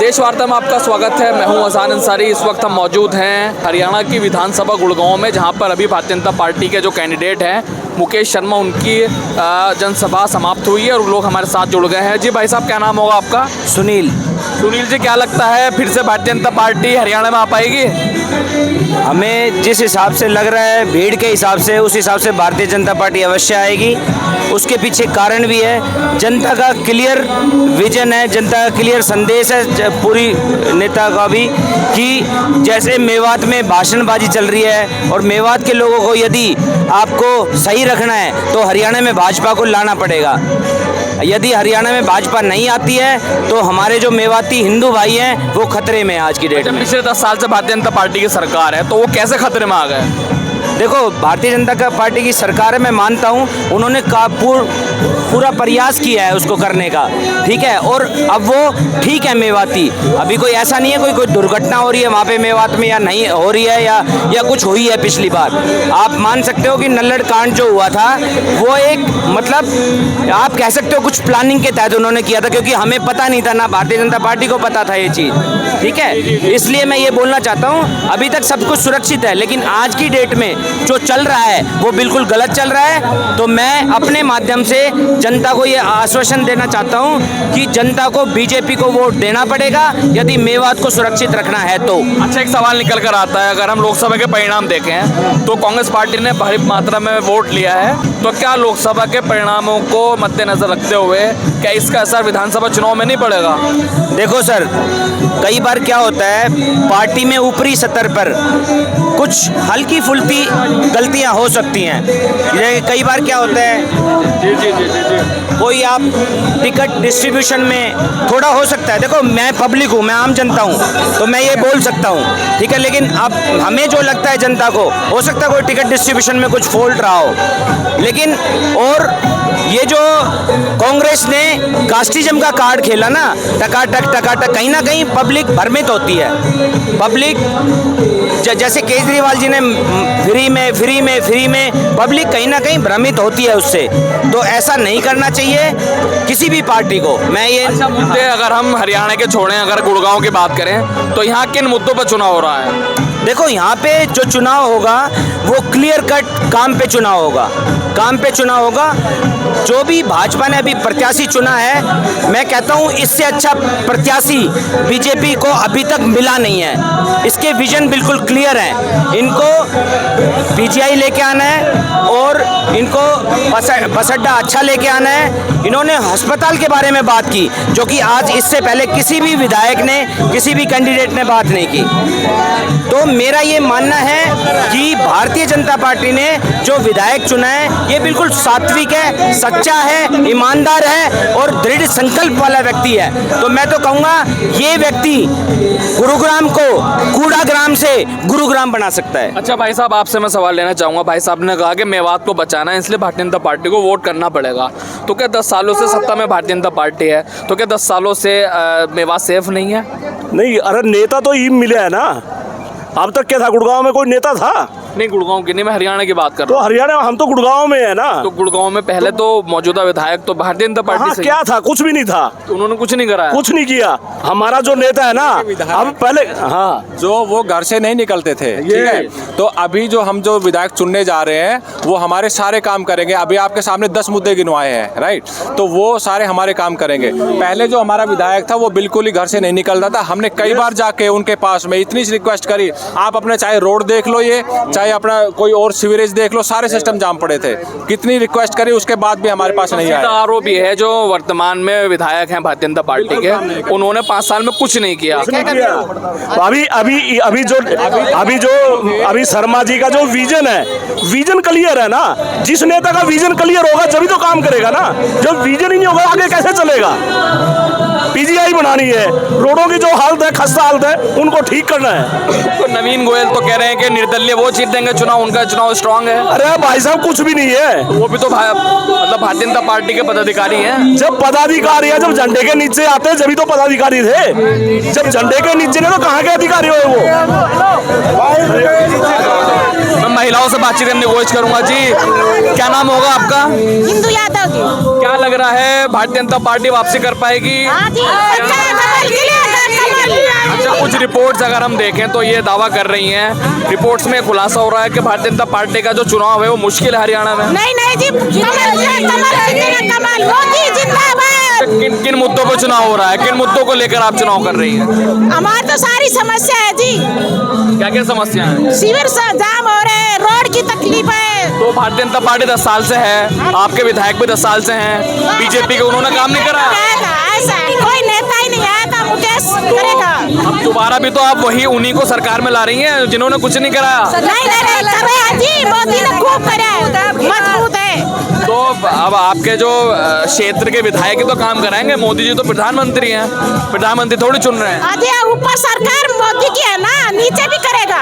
देश वार्ता में आपका स्वागत है। मैं हूं अजान अंसारी। इस वक्त हम मौजूद हैं हरियाणा की विधानसभा गुड़गांव में, जहां पर अभी भारतीय जनता पार्टी के जो कैंडिडेट हैं मुकेश शर्मा, उनकी जनसभा समाप्त हुई है और लोग हमारे साथ जुड़ गए हैं। जी भाई साहब, क्या नाम होगा आपका? सुनील। सुनील जी, क्या लगता है फिर से भारतीय जनता पार्टी हरियाणा में आ पाएगी? हमें जिस हिसाब से लग रहा है, भीड़ के हिसाब से, उस हिसाब से भारतीय जनता पार्टी अवश्य आएगी। उसके पीछे कारण भी है, जनता का क्लियर विजन है, जनता का क्लियर संदेश है पूरी नेता का भी, कि जैसे मेवात में भाषणबाजी चल रही है और मेवात के लोगों को यदि आपको सही रखना है तो हरियाणा में भाजपा को लाना पड़ेगा। यदि हरियाणा में भाजपा नहीं आती है तो हमारे जो मेवाती हिंदू भाई हैं वो खतरे में आज की डेट में। पिछले 10 साल से भारतीय जनता पार्टी की सरकार है, तो वो कैसे खतरे में आ गए? देखो, भारतीय जनता पार्टी की सरकार है, मैं मानता हूँ उन्होंने पूरा प्रयास किया है उसको करने का, ठीक है, और अब वो ठीक है मेवाती। अभी कोई ऐसा नहीं है कोई दुर्घटना हो रही है वहाँ पे मेवात में, या नहीं हो रही है या कुछ हुई है पिछली बार। आप मान सकते हो कि नल्लड़ कांड जो हुआ था वो एक मतलब आप कह सकते हो कुछ प्लानिंग के तहत उन्होंने किया था, क्योंकि हमें पता नहीं था, ना भारतीय जनता पार्टी को पता था ये चीज़, ठीक है। इसलिए मैं ये बोलना चाहता हूँ अभी तक सब कुछ सुरक्षित है, लेकिन आज की डेट में जो चल रहा है वो बिल्कुल गलत चल रहा है। तो मैं अपने माध्यम से जनता को ये आश्वासन देना चाहता हूं कि जनता को बीजेपी को वोट देना पड़ेगा यदि मेवात को सुरक्षित रखना है तो। अच्छा, एक सवाल निकल कर आता है, अगर हम लोकसभा के परिणाम देखें तो कांग्रेस पार्टी ने भारी मात्रा में वोट लिया है, तो क्या लोकसभा के परिणामों को मद्देनजर रखते हुए क्या इसका असर विधानसभा चुनाव में नहीं पड़ेगा? देखो सर, कई बार क्या होता है, पार्टी में ऊपरी सतर पर कुछ हल्की फुल्की गलतियां हो सकती हैं। कई बार क्या होता है, कोई आप टिकट डिस्ट्रीब्यूशन में थोड़ा हो सकता है। देखो, मैं पब्लिक हूँ, मैं आम जनता हूँ, तो मैं ये बोल सकता हूँ, ठीक है, लेकिन अब हमें जो लगता है जनता को, हो सकता है कोई टिकट डिस्ट्रीब्यूशन में कुछ फॉल्ट रहा हो, लेकिन और ये जो कांग्रेस ने कास्टिज्म का कार्ड खेला ना, टकाटक, कहीं ना कहीं पब्लिक भ्रमित होती है। पब्लिक जैसे केजरीवाल जी ने फ्री में पब्लिक कहीं ना कहीं भ्रमित होती है उससे, तो ऐसा नहीं करना चाहिए किसी भी पार्टी को। मैं ये मुद्दे अगर हम हरियाणा के छोड़ें, अगर गुड़गांव की बात करें, तो यहाँ किन मुद्दों पर चुनाव हो रहा है? देखो, यहाँ पे जो चुनाव होगा वो क्लियर कट काम पे चुनाव होगा। जो भी भाजपा ने अभी प्रत्याशी चुना है, मैं कहता हूँ इससे अच्छा प्रत्याशी बीजेपी को अभी तक मिला नहीं है। इसके विजन बिल्कुल क्लियर है, इनको पीजीआई लेके आना है और इनको बस अड्डा अच्छा लेके आना है। इन्होंने अस्पताल के बारे में बात की, जो कि आज इससे पहले किसी भी विधायक ने, किसी भी कैंडिडेट ने बात नहीं की। तो मेरा ये मानना है कि भारतीय जनता पार्टी ने जो विधायक चुना है ये बिल्कुल सात्विक है, सच्चा है, ईमानदार है और दृढ़ संकल्प वाला व्यक्ति है। तो मैं तो कहूँगा ये व्यक्ति गुरुग्राम को कूड़ाग्राम से गुरुग्राम बना सकता है। अच्छा भाई साहब, आपसे मैं सवाल लेना चाहूँगा। भाई साहब ने कहा कि मेवात को बचाना है, इसलिए भारतीय जनता पार्टी को वोट करना पड़ेगा। तो क्या 10 सालों से सत्ता में भारतीय जनता पार्टी है, तो क्या 10 सालों से मेवात सेफ नहीं है? नहीं, अरे नेता तो ही मिले है ना। अब तक क्या था, गुड़गांव में कोई नेता था? नहीं, गुड़गांव की नहीं, मैं हरियाणा की बात कर रहा हूँ। तो हरियाणा में हम तो गुड़गांव में है ना। तो गुड़गांव में पहले तो मौजूदा विधायक तो भारतीय जनता पार्टी से क्या था? कुछ भी नहीं था। तो उन्होंने कुछ नहीं कराया? कुछ नहीं किया। हमारा जो नेता है ना, अब पहले जो वो घर से नहीं निकलते थे, ठीक है, तो अभी जो हम जो विधायक चुनने जा रहे हैं वो हमारे सारे काम करेंगे। अभी आपके सामने 10 मुद्दे गिनवाए हैं, राइट, तो वो सारे हमारे काम करेंगे। पहले जो हमारा विधायक था वो बिल्कुल ही घर से नहीं निकलता था। हमने कई बार जाके उनके पास में इतनी रिक्वेस्ट करी, आप अपने चाहे रोड देख लो, ये चाहे अपना कोई और सीवरेज देख लो, सारे सिस्टम जाम पड़े थे। कितनी रिक्वेस्ट करी, उसके बाद भी हमारे पास नहीं आया। आरोप भी है जो वर्तमान में विधायक हैं भारतीय जनता पार्टी के, उन्होंने 5 साल में कुछ नहीं किया। अभी शर्मा जी का जो विजन है, विजन क्लियर है ना। जिस नेता का विजन क्लियर होगा तभी तो काम करेगा ना। जब विजन ही नहीं होगा आगे कैसे चलेगा? पीजीआई बनानी है, रोडों की जो हालत है, खस्ता हालत है, उनको ठीक करना है। तो नवीन गोयल तो कह रहे हैं कि निर्दलीय वो जीत देंगे चुनाव, उनका चुनाव स्ट्रांग है। अरे भाई साहब, कुछ भी नहीं है। वो भी तो मतलब भारतीय जनता पार्टी के पदाधिकारी हैं। जब पदाधिकारी है, जब झंडे के नीचे आते हैं जब तो पदाधिकारी थे। जब झंडे के नीचे नहीं तो कहाँ के अधिकारी हो वो? मैं महिलाओं से बातचीत करने की कोशिश करूंगा। जी, क्या नाम होगा आपका? हिंदू यादव जी। क्या लग रहा है, भारतीय जनता पार्टी वापसी कर पाएगी? हाँ जी, कुछ रिपोर्ट्स अगर हम देखें तो ये दावा कर रही हैं, रिपोर्ट्स में खुलासा हो रहा है कि भारतीय जनता पार्टी का जो चुनाव है वो मुश्किल है हरियाणा में। नहीं नहीं जी, कमल मोदी जिंदाबाद। किन किन मुद्दों पर चुनाव हो रहा है, किन मुद्दों को लेकर आप चुनाव कर रही हैं? हमारी तो सारी समस्या है जी। क्या क्या समस्या है? सीवर जाम हो रहे हैं, रोड की तकलीफ है। तो भारतीय जनता पार्टी 10 साल से है, आपके विधायक भी 10 साल से हैं, बीजेपी के उन्होंने काम नहीं करा। ऐसा कोई नेता ही नहीं आया था, मुकेश करेगा। अब दोबारा भी तो आप वही उन्हीं को सरकार में ला रही हैं जिन्होंने कुछ नहीं कराया। नहीं कर रहे हैं जी, मोदी ने खूब करा है, मजबूत है। तो अब आपके जो क्षेत्र के विधायक ही तो काम कराएंगे, मोदी जी तो प्रधानमंत्री हैं, प्रधानमंत्री थोड़ी चुन रहे हैं। अरे ऊपर सरकार मोदी की है ना, नीचे भी करेगा।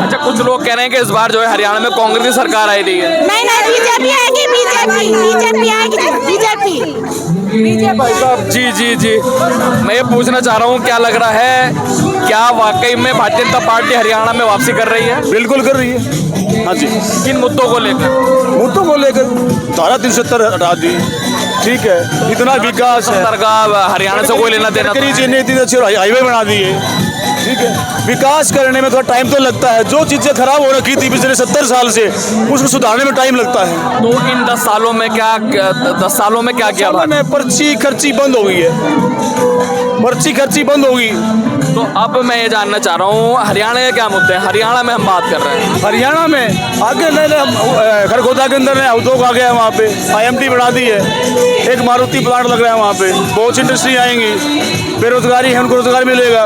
अच्छा, कुछ लोग कह रहे हैं कि इस बार जो है हरियाणा में कांग्रेस की सरकार आई रही है। नहीं नहीं, बीजेपी आएगी, बीजेपी आएगी, बीजेपी। भाई साहब जी जी जी, मैं ये पूछना चाह रहा हूँ, क्या लग रहा है, क्या वाकई में भारतीय जनता पार्टी हरियाणा में वापसी कर रही है? बिल्कुल कर रही है। हाँ जी। किन मुद्दों को लेकर? मुद्दों को लेकर धारा 370 हटा दी, ठीक है, इतना विकास है, सरकार हरियाणा से कोई लेना देना करी चीजें इतनी अच्छी हाईवे बना दी है, ठीक है। विकास करने में थोड़ा टाइम तो लगता है, जो चीजें खराब हो रखी थी पिछले 70 साल से उसको सुधारने में टाइम लगता है। तो इन 10 सालों में क्या 10 सालों में क्या किया? में पर्ची खर्ची बंद हो गई है, पर्ची खर्ची बंद होगी। तो अब मैं ये जानना चाह रहा हूँ, हरियाणा के क्या मुद्दे हैं? हरियाणा में हम बात कर रहे हैं। हरियाणा में आगे नए खरगोदा के अंदर नया उद्योग आ गया है, वहाँ पे IMT बढ़ा दी है, एक मारुति प्लांट लग रहा है वहाँ पे, बहुत सी इंडस्ट्री आएंगी, बेरोजगारी है उनको रोजगार मिलेगा।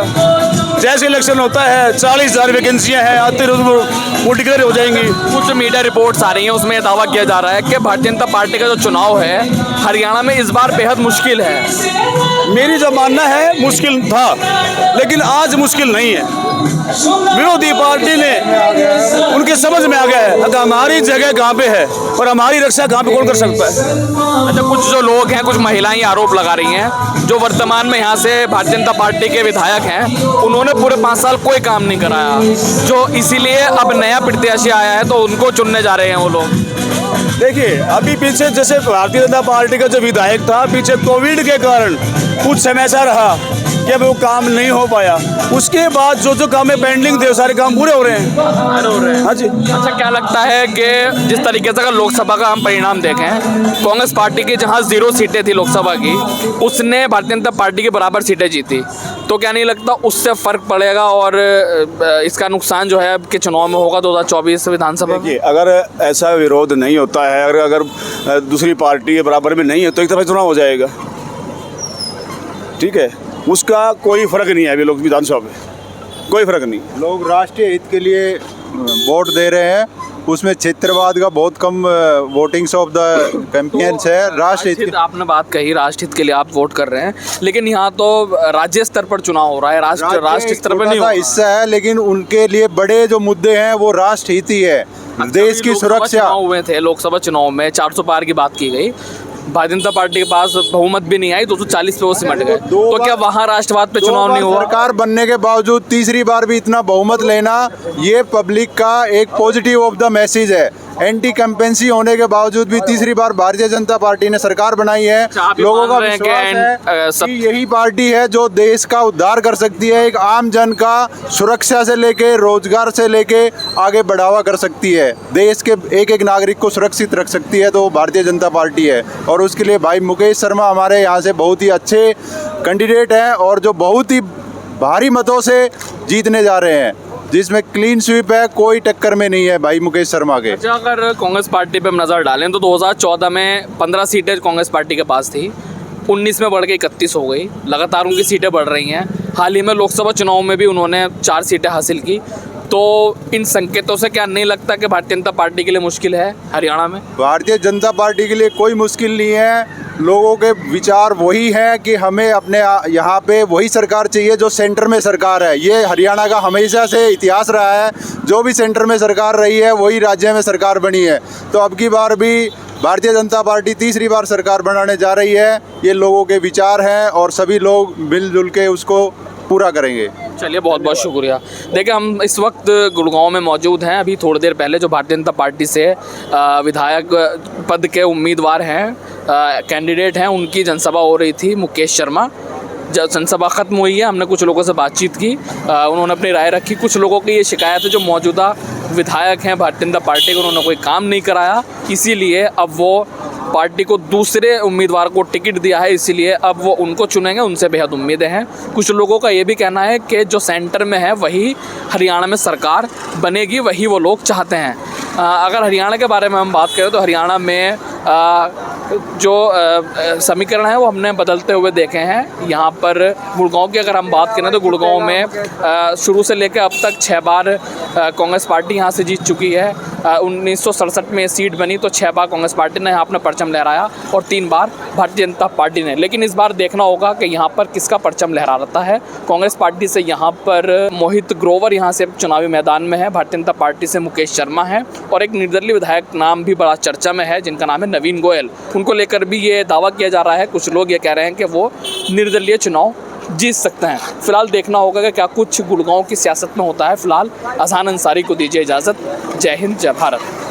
जैसे इलेक्शन होता है 40,000 वैकेंसियाँ हैं, आते रोज वो डिक्लेयर हो जाएंगी। कुछ मीडिया रिपोर्ट्स आ रही हैं, उसमें दावा किया जा रहा है कि भारतीय जनता पार्टी का जो चुनाव है हरियाणा में इस बार बेहद मुश्किल है। मेरी जो मानना है मुश्किल था, लेकिन आज मुश्किल नहीं है। विरोधी पार्टी ने उनके समझ में आ गया है अगर हमारी जगह कहाँ पे है और हमारी रक्षा कहाँ पे कौन कर सकता है। अच्छा, कुछ जो लोग हैं, कुछ महिलाएं आरोप लगा रही हैं, जो वर्तमान में यहाँ से भारतीय जनता पार्टी के विधायक हैं, उन्होंने पूरे 5 साल कोई काम नहीं कराया, जो इसीलिए अब नया प्रत्याशी आया है तो उनको चुनने जा रहे हैं वो लोग। देखिए, अभी पीछे जैसे भारतीय जनता पार्टी का जो विधायक था, पीछे कोविड के कारण कुछ समय ऐसा रहा कि अब वो काम नहीं हो पाया, उसके बाद जो जो काम पेंडिंग थे सारे काम पूरे हो रहे हैं। हाँ जी। अच्छा, क्या लगता है कि जिस तरीके से अगर लोकसभा का हम परिणाम देखें, कांग्रेस पार्टी की जहां 0 सीटें थी लोकसभा की, उसने भारतीय जनता पार्टी के बराबर सीटें जीती, तो क्या नहीं लगता उससे फर्क पड़ेगा और इसका नुकसान जो है कि चुनाव में होगा 2024 विधानसभा? देखिए, अगर ऐसा विरोध नहीं होता है, अगर दूसरी पार्टी के बराबर में नहीं है तो एक तरफा चुनाव हो जाएगा, ठीक है, उसका कोई फर्क नहीं है। अभी लोग विधानसभा में कोई फर्क नहीं, लोग राष्ट्रीय हित के लिए वोट दे रहे हैं, उसमें क्षेत्रवाद का बहुत कम वोटिंग्स ऑफ द कैंपेन्स है। राष्ट्रहित आपने बात कही, राष्ट्रहित के लिए आप वोट कर रहे हैं, लेकिन यहाँ तो राज्य स्तर पर चुनाव हो रहा है, राष्ट्र स्तर पर नहीं हो रहा। हिस्सा है, लेकिन उनके लिए बड़े जो मुद्दे हैं वो राष्ट्रहित ही है। देश की सुरक्षा हुए थे लोकसभा चुनाव में 400 पार की बात की गई, भारतीय जनता पार्टी के पास बहुमत भी नहीं आई, 240 पे वो सिमट गए, तो क्या वहाँ राष्ट्रवाद पे चुनाव नहीं हुआ? सरकार बनने के बावजूद तीसरी बार भी इतना बहुमत लेना, ये पब्लिक का एक पॉजिटिव ऑफ द मैसेज है। एंटी कैंपेंसी होने के बावजूद भी तीसरी बार भारतीय जनता पार्टी ने सरकार बनाई है। लोगों का विश्वास है कि यही पार्टी है जो देश का उद्धार कर सकती है, एक आम जन का सुरक्षा से लेके रोजगार से लेके आगे बढ़ावा कर सकती है, देश के एक एक नागरिक को सुरक्षित रख सकती है, तो वो भारतीय जनता पार्टी है। और उसके लिए भाई मुकेश शर्मा हमारे यहाँ से बहुत ही अच्छे कैंडिडेट हैं और जो बहुत ही भारी मतों से जीतने जा रहे हैं, जिसमें क्लीन स्वीप है, कोई टक्कर में नहीं है भाई मुकेश शर्मा के। अच्छा, अगर कांग्रेस पार्टी पे हम नज़र डालें तो 2014 में 15 सीटें कांग्रेस पार्टी के पास थी, 19 में बढ़ के 31 हो गई, लगातार उनकी सीटें बढ़ रही हैं। हाल ही में लोकसभा चुनाव में भी उन्होंने 4 सीटें हासिल की, तो इन संकेतों से क्या नहीं लगता कि भारतीय जनता पार्टी के लिए मुश्किल है हरियाणा में? भारतीय जनता पार्टी के लिए कोई मुश्किल नहीं है। लोगों के विचार वही हैं कि हमें अपने यहाँ पे वही सरकार चाहिए जो सेंटर में सरकार है। ये हरियाणा का हमेशा से इतिहास रहा है, जो भी सेंटर में सरकार रही है वही राज्य में सरकार बनी है। तो अब की बार भी भारतीय जनता पार्टी तीसरी बार सरकार बनाने जा रही है। ये लोगों के विचार हैं और सभी लोग मिलजुल के उसको पूरा करेंगे। चलिए, बहुत बहुत शुक्रिया। देखिए, हम इस वक्त गुड़गांव में मौजूद हैं। अभी थोड़ी देर पहले जो भारतीय जनता पार्टी से विधायक पद के उम्मीदवार हैं, कैंडिडेट हैं, उनकी जनसभा हो रही थी, मुकेश शर्मा। जब जनसभा खत्म हुई है हमने कुछ लोगों से बातचीत की, उन्होंने अपनी राय रखी। कुछ लोगों की ये शिकायत है जो मौजूदा विधायक हैं भारतीय जनता पार्टी को, उन्होंने कोई काम नहीं कराया, इसीलिए अब वो पार्टी को दूसरे उम्मीदवार को टिकट दिया है, इसीलिए अब वो उनको चुनेंगे, उनसे बेहद उम्मीदें हैं। कुछ लोगों का ये भी कहना है कि जो सेंटर में है वही हरियाणा में सरकार बनेगी, वही वो लोग चाहते हैं। अगर हरियाणा के बारे में हम बात करें तो हरियाणा में जो समीकरण है वो हमने बदलते हुए देखे हैं। यहाँ पर गुड़गांव की अगर हम बात करें तो गुड़गांव में शुरू से लेकर अब तक 6 बार कांग्रेस पार्टी यहाँ से जीत चुकी है। 1967 में सीट बनी तो 6 बार कांग्रेस पार्टी ने यहाँ अपना परचम लहराया और 3 बार भारतीय जनता पार्टी ने। लेकिन इस बार देखना होगा कि यहाँ पर किसका परचम लहराता है। कांग्रेस पार्टी से यहाँ पर मोहित ग्रोवर यहाँ से चुनावी मैदान में है, भारतीय जनता पार्टी से मुकेश शर्मा है और एक निर्दलीय विधायक नाम भी बड़ा चर्चा में है जिनका नाम है नवीन गोयल। उनको लेकर भी ये दावा किया जा रहा है, कुछ लोग ये कह रहे हैं कि वो निर्दलीय चुनाव जीत सकते हैं। फिलहाल देखना होगा कि क्या कुछ गुड़गांव की सियासत में होता है। फिलहाल अजहान अंसारी को दीजिए इजाज़त। जय हिंद, जय भारत।